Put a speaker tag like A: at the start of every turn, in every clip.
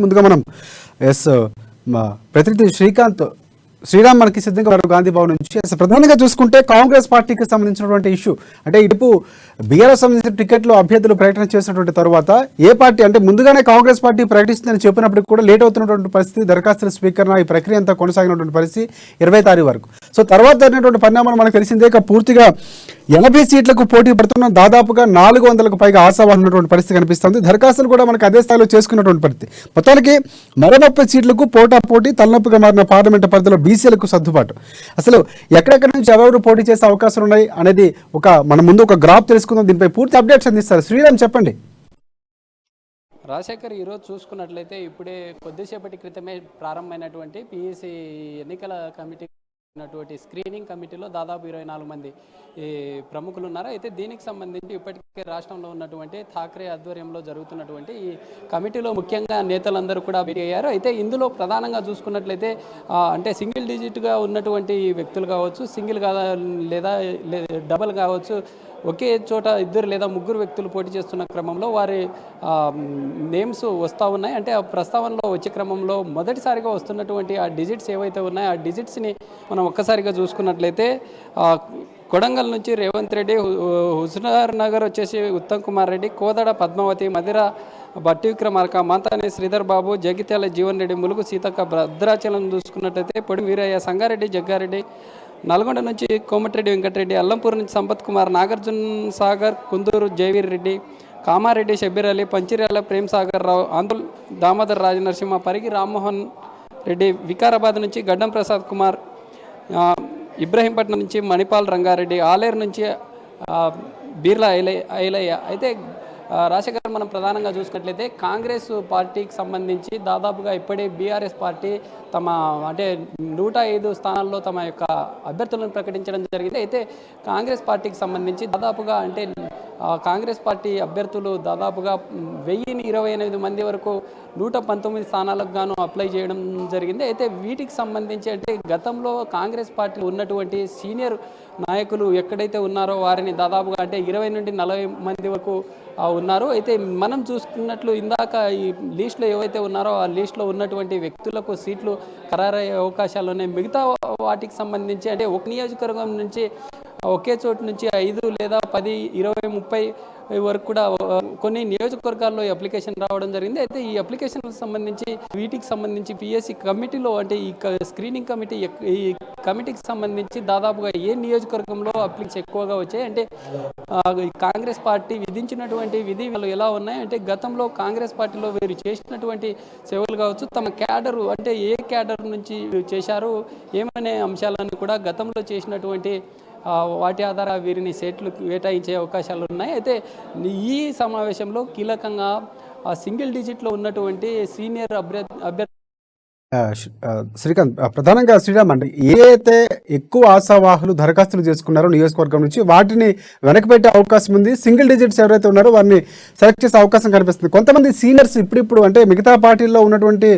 A: ముందుగా మనం ఎస్ ప్రతినిధి శ్రీరామ్ మనకి సిద్ధంగా ఉన్నారు గాంధీ భవన్ నుంచి. అసలు ప్రధానంగా చూసుకుంటే కాంగ్రెస్ పార్టీకి సంబంధించినటువంటి ఇష్యూ అంటే ఇటు బీఆర్ఎస్ సంబంధించిన టికెట్లు అభ్యర్థులు ప్రకటన చేసినటువంటి తర్వాత ఏ పార్టీ అంటే ముందుగానే కాంగ్రెస్ పార్టీ ప్రకటిస్తుందని చెప్పినప్పటికీ కూడా లేట్ అవుతున్నటువంటి పరిస్థితి, దరఖాస్తుల స్వీకరణ ఈ ప్రక్రియ అంతా కొనసాగినటువంటి పరిస్థితి 20 తారీఖు వరకు. సో తర్వాత జరిగినటువంటి పరిణామాలు మనకు తెలిసిందే. పూర్తిగా 80 సీట్లకు పోటీ పడుతున్న దాదాపుగా 400కు పైగా ఆశావాహులు ఉన్నటువంటి పరిస్థితి కనిపిస్తుంది. దరఖాస్తులు కూడా మనకు అదే స్థాయిలో చేసుకున్నటువంటి పరిస్థితి. మొత్తానికి మరో 30 సీట్లకు పోటీ తలనొప్పిగా మారిన పార్లమెంటు పరిధిలో బీసీలకు సర్దుబాటు. అసలు ఎక్కడెక్కడి నుంచి ఎవరు పోటీ చేసే అవకాశాలు ఉన్నాయి అనేది మన ముందు ఒక గ్రాఫ్ తెలుసుకుందాం. దీనిపై పూర్తి అప్డేట్స్ అందిస్తారు. శ్రీరామ్ చెప్పండి.
B: రాజశేఖర్, ఈరోజు చూసుకున్నట్లయితే ఇప్పుడే కొద్దిసేపటి క్రితమే ప్రారంభమైనటువంటి పిఎస్సి ఎన్నికల కమిటీ స్క్రీనింగ్ కమిటీలో దాదాపు 24 మంది ప్రముఖులు ఉన్నారు. అయితే దీనికి సంబంధించి ఇప్పటికే రాష్ట్రంలో ఉన్నటువంటి ఠాక్రే ఆధ్వర్యంలో జరుగుతున్నటువంటి ఈ కమిటీలో ముఖ్యంగా నేతలందరూ కూడా భేటీ అయ్యారు. అయితే ఇందులో ప్రధానంగా చూసుకున్నట్లయితే అంటే సింగిల్ డిజిట్గా ఉన్నటువంటి వ్యక్తులు కావచ్చు, సింగిల్ లేదా డబల్ కావచ్చు, ఒకే చోట 2 లేదా 3 వ్యక్తులు పోటీ చేస్తున్న క్రమంలో వారి నేమ్స్ వస్తూ ఉన్నాయి. అంటే ఆ ప్రస్తావనలో వచ్చే క్రమంలో మొదటిసారిగా వస్తున్నటువంటి ఆ డిజిట్స్ ఏవైతే ఉన్నాయో ఆ డిజిట్స్ని మనం ఒక్కసారిగా చూసుకున్నట్లయితే కొడంగల్ నుంచి రేవంత్ రెడ్డి, హుజూర్ నగర్ వచ్చేసి ఉత్తమ్ కుమార్ రెడ్డి, కోదడ పద్మావతి, మధిర భట్టి విక్రమార్క, మంతాని శ్రీధర్ బాబు, జగిత్యాల జీవన్ రెడ్డి, ములుగు సీతక్క, భద్రాచలం చూసుకున్నట్లయితే పొడి వీరయ్య, సంగారెడ్డి జగ్గారెడ్డి, నల్గొండ నుంచి కోమటిరెడ్డి వెంకటరెడ్డి, అల్లంపూర్ నుంచి సంపత్ కుమార్, నాగార్జున సాగర్ కుందూరు జయవీర్ రెడ్డి, కామారెడ్డి షబ్బీర్ అలీ, పంచిర్యాల ప్రేమ్ సాగర్ రావు, ఆందోళ్ దామోదర్ రాజనరసింహ, పరిగి రామ్మోహన్ రెడ్డి, వికారాబాద్ నుంచి గడ్డం ప్రసాద్ కుమార్, ఇబ్రహీంపట్నం నుంచి మణిపాల్ రంగారెడ్డి, ఆలేరు నుంచి బీర్లా ఐలయ్య. అయితే రాజశేఖర్, మనం ప్రధానంగా చూసుకున్నట్లయితే కాంగ్రెస్ పార్టీకి సంబంధించి దాదాపుగా ఇప్పుడే బీఆర్ఎస్ పార్టీ తమ అంటే 105 స్థానాల్లో తమ యొక్క అభ్యర్థులను ప్రకటించడం జరిగింది. అయితే కాంగ్రెస్ పార్టీకి సంబంధించి దాదాపుగా అంటే కాంగ్రెస్ పార్టీ అభ్యర్థులు దాదాపుగా 1028 మంది వరకు 119 స్థానాలకు గాను అప్లై చేయడం జరిగింది. అయితే వీటికి సంబంధించి అంటే గతంలో కాంగ్రెస్ పార్టీ ఉన్నటువంటి సీనియర్ నాయకులు ఎక్కడైతే ఉన్నారో వారిని దాదాపుగా అంటే 20 నుండి 40 మంది వరకు ఉన్నారు. అయితే మనం చూసుకున్నట్లు ఇందాక ఈ లిస్టులో ఏవైతే ఉన్నారో ఆ లిస్టులో ఉన్నటువంటి వ్యక్తులకు సీట్లు ఖరారయ్యే అవకాశాలు ఉన్నాయి. మిగతా వాటికి సంబంధించి అంటే ఒక నియోజకవర్గం నుంచి ఒకే చోటు నుంచి 5 లేదా 10, 20, 30 వరకు కూడా కొన్ని నియోజకవర్గాల్లో అప్లికేషన్ రావడం జరిగింది. అయితే ఈ అప్లికేషన్లకు సంబంధించి వీటికి సంబంధించి పిఎస్సి కమిటీలో అంటే ఈ స్క్రీనింగ్ కమిటీ ఈ కమిటీకి సంబంధించి దాదాపుగా ఏ నియోజకవర్గంలో అప్లికేషన్ ఎక్కువగా వచ్చాయి అంటే కాంగ్రెస్ పార్టీ విధించినటువంటి విధులు ఎలా ఉన్నాయి అంటే గతంలో కాంగ్రెస్ పార్టీలో వీరు చేసినటువంటి సేవలు కావచ్చు, తమ క్యాడరు అంటే ఏ క్యాడర్ నుంచి చేశారు ఏమనే అంశాలను కూడా గతంలో చేసినటువంటి వాటి ఆధార వీరిని సీట్లు కేటాయించే అవకాశాలు ఉన్నాయి. అయితే ఈ సమావేశంలో కీలకంగా సింగిల్ డిజిట్లో ఉన్నటువంటి సీనియర్ అభ్యర్థి
A: శ్రీకాంత్, ప్రధానంగా శ్రీరామ్ అండి, ఏదైతే ఎక్కువ ఆశావాహులు దరఖాస్తులు చేసుకున్నారో నియోజకవర్గం నుంచి వాటిని వెనకబెట్టే అవకాశం ఉంది. సింగిల్ డిజిట్స్ ఎవరైతే ఉన్నారో వారిని సెలెక్ట్ చేసే అవకాశం కనిపిస్తుంది. కొంతమంది సీనియర్స్ ఇప్పుడు అంటే మిగతా పార్టీల్లో ఉన్నటువంటి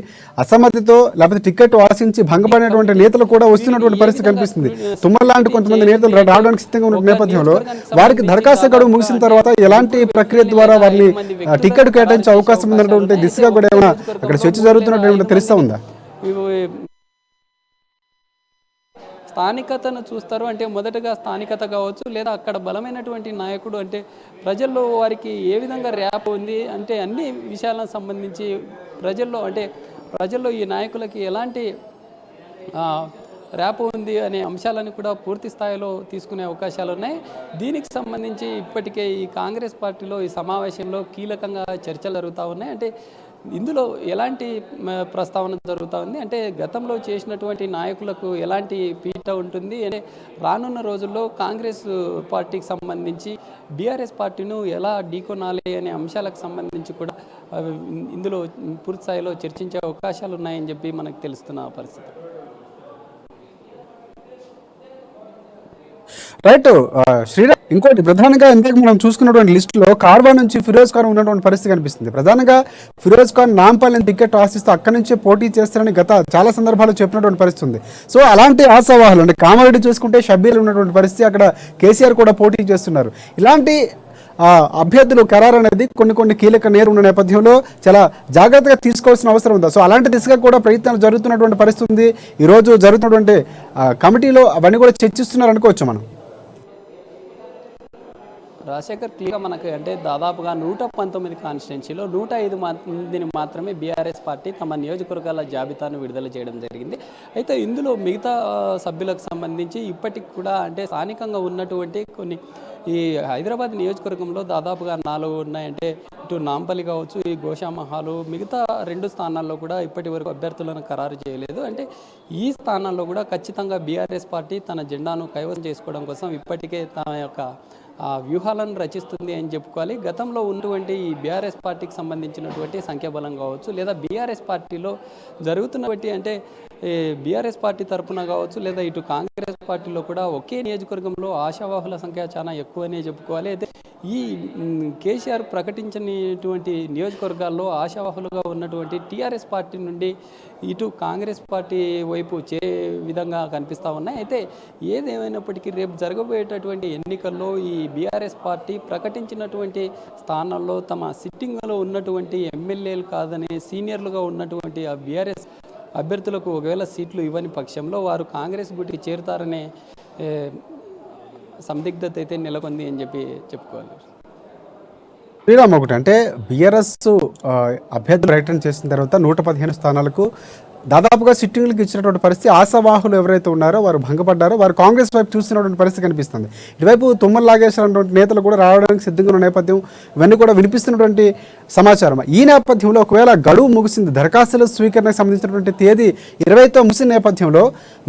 A: అసమ్మతితో లేకపోతే టికెట్ ఆశించి భంగపడినటువంటి నేతలు కూడా వస్తున్నటువంటి పరిస్థితి కనిపిస్తుంది. తుమ్మల లాంటి కొంతమంది నేతలు రావడానికి సిద్ధంగా ఉన్న నేపథ్యంలో వారికి దరఖాస్తు గడువు ముగిసిన తర్వాత ఎలాంటి ప్రక్రియ ద్వారా వారిని టికెట్ కేటాయించే అవకాశం ఉన్నటువంటి దిశగా కూడా ఏమైనా అక్కడ చర్చ జరుగుతున్నట్టు తెలుస్తా ఉందా?
B: స్థానికతను చూస్తారు. అంటే మొదటగా స్థానికత కావచ్చు లేదా అక్కడ బలమైనటువంటి నాయకుడు అంటే ప్రజల్లో వారికి ఏ విధంగా ర్యాప్ ఉంది అంటే అన్ని విషయాలకు సంబంధించి ప్రజల్లో ఈ నాయకులకి ఎలాంటి ర్యాప్ ఉంది అనే అంశాలను కూడా పూర్తి స్థాయిలో తీసుకునే అవకాశాలు ఉన్నాయి. దీనికి సంబంధించి ఇప్పటికే ఈ కాంగ్రెస్ పార్టీలో ఈ సమావేశంలో కీలకంగా చర్చలు జరుగుతూ ఉన్నాయి. అంటే ఇందులో ఎలాంటి ప్రస్తావన జరుగుతూ ఉంది అంటే గతంలో చేసినటువంటి నాయకులకు ఎలాంటి పీట ఉంటుంది అంటే రానున్న రోజుల్లో కాంగ్రెస్ పార్టీకి సంబంధించి బీఆర్ఎస్ పార్టీను ఎలా ఢీకొనాలి అనే అంశాలకు సంబంధించి కూడా ఇందులో పూర్తి స్థాయిలో చర్చించే అవకాశాలు ఉన్నాయని చెప్పి మనకు తెలుస్తున్న పరిస్థితి.
A: రైట్ శ్రీరామ్, ఇంకోటి ప్రధానంగా ఇంతకు మనం చూసుకున్నటువంటి లిస్టులో కార్వా నుంచి ఫిరోజ్ ఖాన్ ఉన్నటువంటి పరిస్థితి కనిపిస్తుంది. ప్రధానంగా ఫిరోజ్ ఖాన్ నాంపల్లి టికెట్ ఆశిస్తూ అక్కడి నుంచే పోటీ చేస్తారని గత చాలా సందర్భాల్లో చెప్పినటువంటి పరిస్థితి ఉంది. సో అలాంటి ఆశావాహులు అంటే కామారెడ్డి చూసుకుంటే షబ్బీర్ ఉన్నటువంటి పరిస్థితి, అక్కడ కేసీఆర్ కూడా పోటీ చేస్తున్నారు. ఇలాంటి అభ్యర్థులు ఖరారు అనేది కొన్ని కీలక నేరు ఉన్న నేపథ్యంలో చాలా జాగ్రత్తగా తీసుకోవాల్సిన అవసరం ఉంది. సో అలాంటి దిశగా కూడా ప్రయత్నాలు జరుగుతున్నటువంటి పరిస్థితి ఉంది. ఈరోజు జరుగుతున్నటువంటి కమిటీలో అవన్నీ కూడా చర్చిస్తున్నారు అనుకోవచ్చు మనం.
B: రాజశేఖర్ క్లియర్గా మనకు అంటే దాదాపుగా 119 కాన్స్టిట్యున్సీలో 105 మందిని మాత్రమే బీఆర్ఎస్ పార్టీ తమ నియోజకవర్గాల జాబితాను విడుదల చేయడం జరిగింది. అయితే ఇందులో మిగతా సభ్యులకు సంబంధించి ఇప్పటికి కూడా అంటే స్థానికంగా ఉన్నటువంటి కొన్ని ఈ హైదరాబాద్ నియోజకవర్గంలో దాదాపుగా 4 ఉన్నాయంటే ఇటు నాంపల్లి కావచ్చు, ఈ గోషామహాలు, మిగతా 2 స్థానాల్లో కూడా ఇప్పటి వరకు అభ్యర్థులను ఖరారు చేయలేదు. అంటే ఈ స్థానాల్లో కూడా ఖచ్చితంగా బీఆర్ఎస్ పార్టీ తన జెండాను కైవసం చేసుకోవడం కోసం ఇప్పటికే తన యొక్క వ్యూహాలను రచిస్తుంది అని చెప్పుకోవాలి. గతంలో ఉన్నటువంటి ఈ బీఆర్ఎస్ పార్టీకి సంబంధించినటువంటి సంఖ్యాబలం కావచ్చు, లేదా బీఆర్ఎస్ పార్టీలో జరుగుతున్నటువంటి అంటే బీఆర్ఎస్ పార్టీ తరఫున కావచ్చు, లేదా ఇటు కాంగ్రెస్ పార్టీలో కూడా ఒకే నియోజకవర్గంలో ఆశావాహుల సంఖ్య చాలా ఎక్కువనే చెప్పుకోవాలి. అయితే ఈ కేసీఆర్ ప్రకటించినటువంటి నియోజకవర్గాల్లో ఆశావాహులుగా ఉన్నటువంటి టీఆర్ఎస్ పార్టీ నుండి ఇటు కాంగ్రెస్ పార్టీ వైపు విధంగా కనిపిస్తూ ఉన్నాయి. అయితే ఏదేమైనప్పటికీ రేపు జరగబోయేటటువంటి ఎన్నికల్లో ఈ బీఆర్ఎస్ పార్టీ ప్రకటించినటువంటి స్థానాల్లో తమ సిట్టింగ్లో ఉన్నటువంటి ఎమ్మెల్యేలు కాదని సీనియర్లుగా ఉన్నటువంటి ఆ బీఆర్ఎస్ అభ్యర్థులకు ఒకవేళ సీట్లు ఇవ్వని పక్షంలో వారు కాంగ్రెస్ గుటికి చేరుతారనే సందిగ్ధత అయితే నెలకొంది అని చెప్పి చెప్పుకోవాలి.
A: శ్రీరామ్, ఒకటి అంటే బీఆర్ఎస్ అభ్యర్థులు ప్రకటన చేసిన తర్వాత 115 స్థానాలకు దాదాపుగా సిట్టింగ్లకు ఇచ్చినటువంటి పరిస్థితి, ఆశావాహులు ఎవరైతే ఉన్నారో వారు భంగపడ్డారో వారు కాంగ్రెస్ వైపు చూస్తున్నటువంటి పరిస్థితి కనిపిస్తుంది. ఇటువైపు తుమ్మల నాగేశ్వరరావు నేతలు కూడా రావడానికి సిద్ధంగా ఉన్న నేపథ్యం ఇవన్నీ కూడా వినిపిస్తున్నటువంటి సమాచారం. ఈ నేపథ్యంలో ఒకవేళ గడువు ముగిసింది, దరఖాస్తుల స్వీకరణకు సంబంధించినటువంటి తేదీ 20తో ముగిసిన నేపథ్యంలో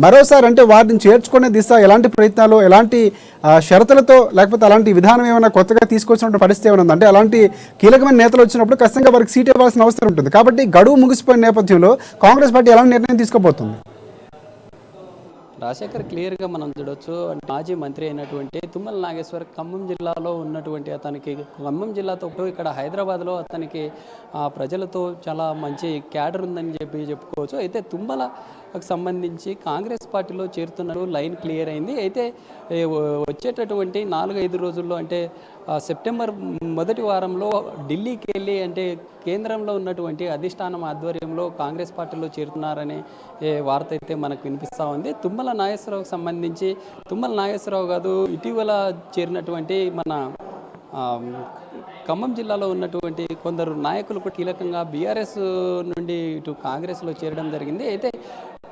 A: మరోసారి అంటే వారిని చేర్చుకునే దిశ ఎలాంటి ప్రయత్నాలు, ఎలాంటి షరతులతో, లేకపోతే అలాంటి విధానం ఏమైనా కొత్తగా తీసుకొచ్చినటువంటి పరిస్థితి ఏమైనా ఉంది అంటే అలాంటి కీలకమైన నేతలు వచ్చినప్పుడు ఖచ్చితంగా వారికి సీట్ ఇవ్వాల్సిన అవసరం ఉంటుంది. కాబట్టి గడువు ముగిసిపోయిన నేపథ్యంలో కాంగ్రెస్ పార్టీ ఎలాంటి నిర్ణయం తీసుకోబోతుంది?
B: రాజశేఖర్ క్లియర్గా మనం చూడొచ్చు. మాజీ మంత్రి అయినటువంటి తుమ్మల నాగేశ్వర్ ఖమ్మం జిల్లాలో ఉన్నటువంటి అతనికి, ఖమ్మం జిల్లాతో ఇక్కడ హైదరాబాద్లో అతనికి ప్రజలతో చాలా మంచి క్యాడర్ ఉందని చెప్పుకోవచ్చు. అయితే తుమ్మలకు సంబంధించి కాంగ్రెస్ పార్టీలో చేరుతున్నారు, లైన్ క్లియర్ అయింది. అయితే వచ్చేటటువంటి 4-5 రోజుల్లో అంటే సెప్టెంబర్ మొదటి వారంలో ఢిల్లీకి వెళ్ళి అంటే కేంద్రంలో ఉన్నటువంటి అధిష్టానం ఆధ్వర్యంలో కాంగ్రెస్ పార్టీలో చేరుతున్నారనే వార్త అయితే మనకు వినిపిస్తూ ఉంది. తుమ్మల నాగేశ్వరరావుకు సంబంధించి తుమ్మల నాగేశ్వరరావు కాదు, ఇటీవల చేరినటువంటి మన ఖమ్మం జిల్లాలో ఉన్నటువంటి కొందరు నాయకులు కూడా కీలకంగా బీఆర్ఎస్ నుండి ఇటు కాంగ్రెస్లో చేరడం జరిగింది. అయితే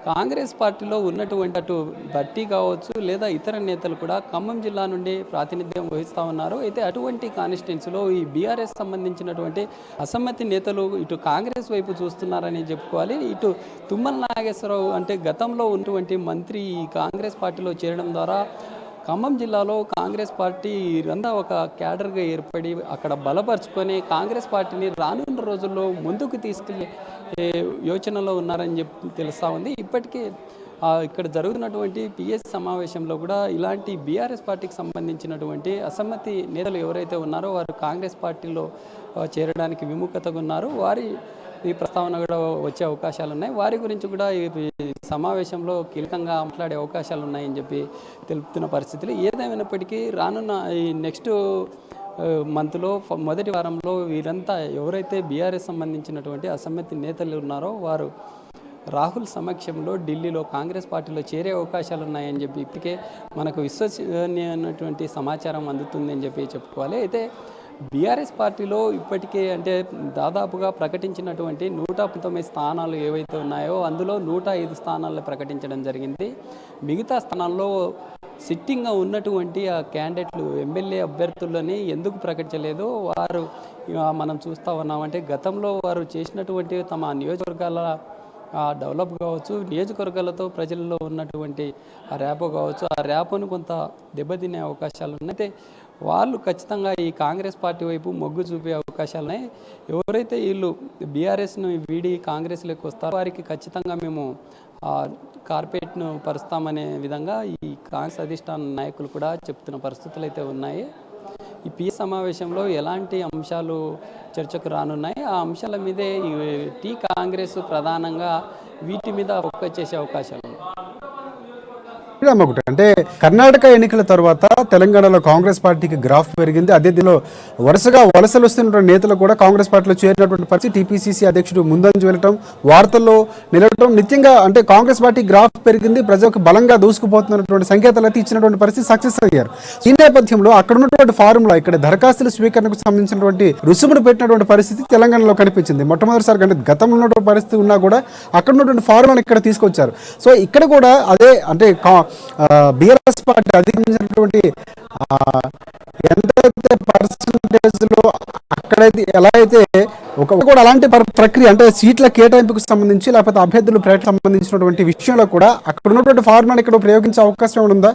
B: కాంగ్రెస్ పార్టీలో ఉన్నటువంటి అటు భట్టి కావచ్చు, లేదా ఇతర నేతలు కూడా ఖమ్మం జిల్లా నుండి ప్రాతినిధ్యం వహిస్తూ ఉన్నారు. అయితే అటువంటి కాన్స్టిట్యున్సీలో ఈ బీఆర్ఎస్ సంబంధించినటువంటి అసమ్మతి నేతలు ఇటు కాంగ్రెస్ వైపు చూస్తున్నారని చెప్పుకోవాలి. ఇటు తుమ్మల నాగేశ్వరరావు అంటే గతంలో ఉన్నటువంటి మంత్రి ఈ కాంగ్రెస్ పార్టీలో చేరడం ద్వారా ఖమ్మం జిల్లాలో కాంగ్రెస్ పార్టీ రందా ఒక క్యాడర్గా ఏర్పడి అక్కడ బలపరుచుకొని కాంగ్రెస్ పార్టీని రానున్న రోజుల్లో ముందుకు తీసుకెళ్లే యోచనలో ఉన్నారని తెలుస్తూ ఉంది. ఇప్పటికే ఇక్కడ జరుగుతున్నటువంటి పిఎస్ సమావేశంలో కూడా ఇలాంటి బీఆర్ఎస్ పార్టీకి సంబంధించినటువంటి అసమ్మతి నేతలు ఎవరైతే ఉన్నారో వారు కాంగ్రెస్ పార్టీలో చేరడానికి విముఖతగా ఉన్నారు. వారి ఈ ప్రస్తావన కూడా వచ్చే అవకాశాలు ఉన్నాయి. వారి గురించి కూడా ఈ సమావేశంలో కీలకంగా మాట్లాడే అవకాశాలు ఉన్నాయని చెప్పి తెలుపుతున్న పరిస్థితులు. ఏదేమైనప్పటికీ రానున్న ఈ నెక్స్ట్ మంత్లో మొదటి వారంలో వీరంతా ఎవరైతే బీఆర్ఎస్ సంబంధించినటువంటి అసమ్మతి నేతలు ఉన్నారో వారు రాహుల్ సమక్షంలో ఢిల్లీలో కాంగ్రెస్ పార్టీలో చేరే అవకాశాలు ఉన్నాయని చెప్పి ఇప్పటికే మనకు విశ్వసనీయమైనటువంటి సమాచారం అందుతుందని చెప్పి చెప్పుకోవాలి. అయితే బీఆర్ఎస్ పార్టీలో ఇప్పటికే అంటే దాదాపుగా ప్రకటించినటువంటి 119 స్థానాలు ఏవైతే ఉన్నాయో అందులో 105 స్థానాలు ప్రకటించడం జరిగింది. మిగతా స్థానాల్లో సిట్టింగ్గా ఉన్నటువంటి ఆ క్యాండిడేట్లు ఎమ్మెల్యే అభ్యర్థులని ఎందుకు ప్రకటించలేదు? వారు మనం చూస్తూ ఉన్నామంటే గతంలో వారు చేసినటువంటి తమ నియోజకవర్గాల డెవలప్ కావచ్చు, నియోజకవర్గాలతో ప్రజల్లో ఉన్నటువంటి ఆ ర్యాపో కావచ్చు, ఆ ర్యాపోను కొంత దెబ్బతినే అవకాశాలు ఉన్నాయి. అయితే వాళ్ళు ఖచ్చితంగా ఈ కాంగ్రెస్ పార్టీ వైపు మొగ్గు చూపే అవకాశాలు ఉన్నాయి. ఎవరైతే వీళ్ళు బీఆర్ఎస్ను వీడి కాంగ్రెస్లోకి వస్తారో వారికి ఖచ్చితంగా మేము కార్పొరేట్ను పరుస్తామనే విధంగా ఈ కాంగ్రెస్ అధిష్టాన నాయకులు కూడా చెప్తున్న పరిస్థితులు అయితే ఉన్నాయి. ఈ పిఎస్ సమావేశంలో ఎలాంటి అంశాలు చర్చకు రానున్నాయి, ఆ అంశాల మీదే ఈ కాంగ్రెస్ ప్రధానంగా వీటి మీద ఫోకస్ చేసే అవకాశాలు ఉన్నాయి.
A: ఒకటి అంటే కర్ణాటక ఎన్నికల తర్వాత తెలంగాణలో కాంగ్రెస్ పార్టీకి గ్రాఫ్ పెరిగింది. అదే దీనిలో వరుసగా వలసలు వస్తున్నటువంటి నేతలు కూడా కాంగ్రెస్ పార్టీలో చేరినటువంటి పరిస్థితి. టీపీసీసీ అధ్యక్షుడు ముందంజు వెళ్ళటం, వార్తల్లో నిలవటం, నిత్యంగా అంటే కాంగ్రెస్ పార్టీ గ్రాఫ్ పెరిగింది, ప్రజలకు బలంగా దూసుకుపోతున్నటువంటి సంకేతాలు అయితే ఇచ్చినటువంటి పరిస్థితి, సక్సెస్ అయ్యారు. ఈ నేపథ్యంలో అక్కడ ఉన్నటువంటి ఫార్ములా, ఇక్కడ దరఖాస్తుల స్వీకరణకు సంబంధించినటువంటి రుసుమును పెట్టినటువంటి పరిస్థితి తెలంగాణలో కనిపించింది. మొట్టమొదటిసారి అంటే గతంలో ఉన్నటువంటి పరిస్థితి ఉన్నా కూడా అక్కడ ఉన్నటువంటి ఫార్ములాను ఇక్కడ తీసుకొచ్చారు. సో ఇక్కడ కూడా అదే అంటే బీఆర్ఎస్ పార్టీ అధిగమించినటువంటి ఎంతైతే పర్సంటేజ్లో అక్కడైతే ఎలా అయితే కూడా అలాంటి ప్రక్రియ అంటే సీట్ల కేటాయింపుకు సంబంధించి లేకపోతే అభ్యర్థుల ప్రకటనకు సంబంధించినటువంటి విషయంలో కూడా అక్కడ ఉన్నటువంటి ఫార్ములాను ఇక్కడ ప్రయోగించే అవకాశం ఉందా?